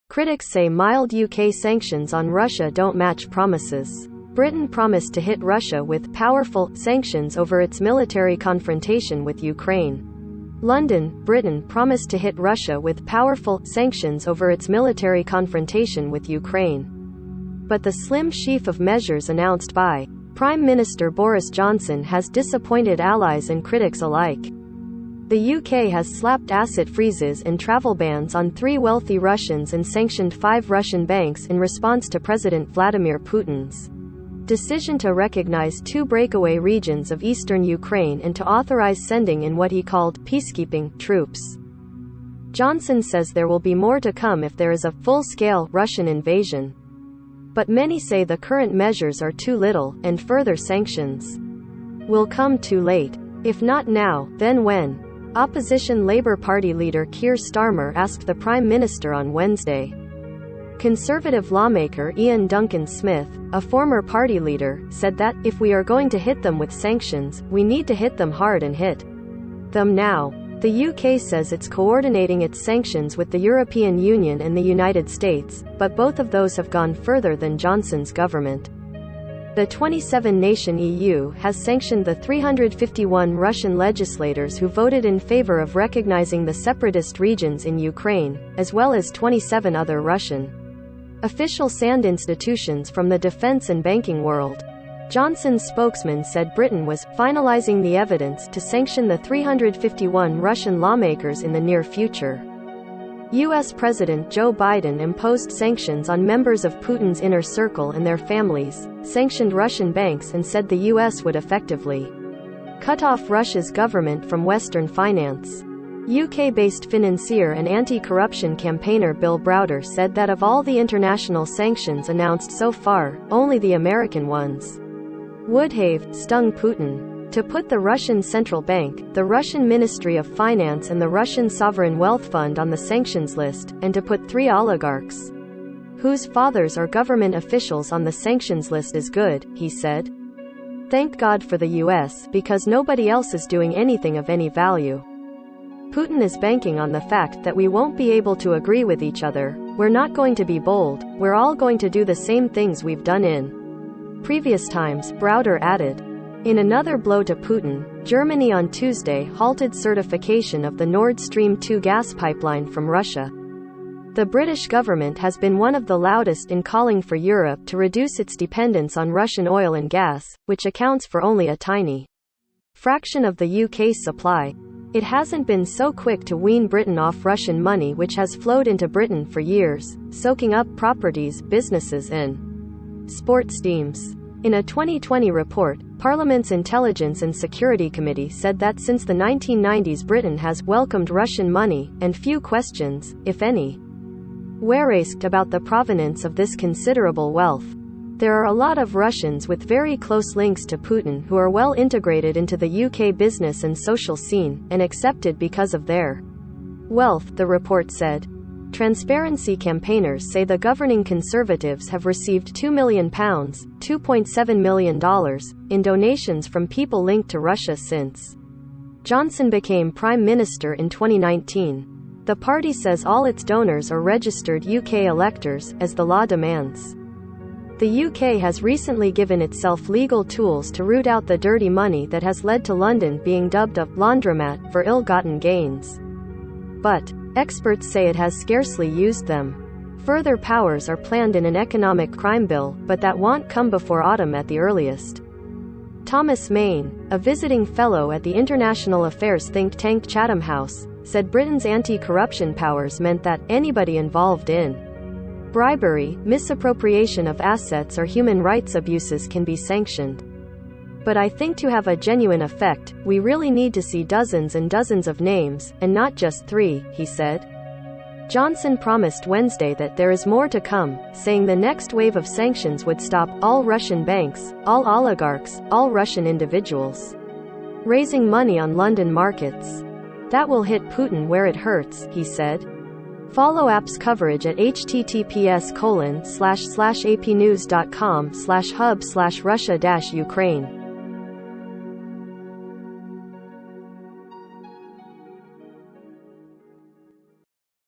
Critics say mild UK sanctions on Russia don't match promises. Britain promised to hit Russia with powerful sanctions over its military confrontation with Ukraine. London, Britain promised to hit Russia with powerful sanctions over its military confrontation with Ukraine. But the slim sheaf of measures announced by Prime Minister Boris Johnson has disappointed allies and critics alike. The UK has slapped asset freezes and travel bans on 3 wealthy Russians and sanctioned 5 Russian banks in response to President Vladimir Putin's decision to recognize 2 breakaway regions of eastern Ukraine and to authorize sending in what he called peacekeeping troops. Johnson says there will be more to come if there is a full-scale Russian invasion. But many say the current measures are too little, and further sanctions will come too late. If not now, then when? Opposition Labour Party leader Keir Starmer asked the Prime Minister on Wednesday. Conservative lawmaker Ian Duncan Smith, a former party leader, said that, if we are going to hit them with sanctions, we need to hit them hard and hit them now. The UK says it's coordinating its sanctions with the European Union and the United States, but both of those have gone further than Johnson's government. The 27-nation EU has sanctioned the 351 Russian legislators who voted in favor of recognizing the separatist regions in Ukraine, as well as 27 other Russian officials and institutions from the defense and banking world. Johnson's spokesman said Britain was finalizing the evidence to sanction the 351 Russian lawmakers in the near future. U.S. President Joe Biden imposed sanctions on members of Putin's inner circle and their families, sanctioned Russian banks and said the U.S. would effectively cut off Russia's government from Western finance. UK-based financier and anti-corruption campaigner Bill Browder said that of all the international sanctions announced so far, only the American ones would have stung Putin. To put the Russian Central Bank, the Russian Ministry of Finance and the Russian Sovereign Wealth Fund on the sanctions list, and to put 3 oligarchs whose fathers are government officials on the sanctions list is good, he said. Thank God for the US, because nobody else is doing anything of any value. Putin is banking on the fact that we won't be able to agree with each other. We're not going to be bold, we're all going to do the same things we've done in previous times, Browder added. In another blow to Putin, Germany on Tuesday halted certification of the Nord Stream 2 gas pipeline from Russia. The British government has been one of the loudest in calling for Europe to reduce its dependence on Russian oil and gas, which accounts for only a tiny fraction of the UK's supply. It hasn't been so quick to wean Britain off Russian money, which has flowed into Britain for years, soaking up properties, businesses and sports teams. In a 2020 report, Parliament's Intelligence and Security Committee said that since the 1990s Britain has welcomed Russian money, and few questions, if any, were asked about the provenance of this considerable wealth. There are a lot of Russians with very close links to Putin who are well integrated into the UK business and social scene, and accepted because of their wealth, the report said. Transparency campaigners say the governing Conservatives have received £2 million, $2.7 million, in donations from people linked to Russia since Johnson became Prime Minister in 2019. The party says all its donors are registered UK electors, as the law demands. The UK has recently given itself legal tools to root out the dirty money that has led to London being dubbed a laundromat for ill-gotten gains. But experts say it has scarcely used them. Further powers are planned in an economic crime bill, but that won't come before autumn at the earliest. Thomas Main, a visiting fellow at the international affairs think tank Chatham House, said Britain's anti-corruption powers meant that anybody involved in bribery, misappropriation of assets or human rights abuses can be sanctioned. But I think to have a genuine effect, we really need to see dozens and dozens of names, and not just 3, he said. Johnson promised Wednesday that there is more to come, saying the next wave of sanctions would stop all Russian banks, all oligarchs, all Russian individuals raising money on London markets. That will hit Putin where it hurts, he said. Follow app's coverage at https://apnews.com/hub/Russia-Ukraine.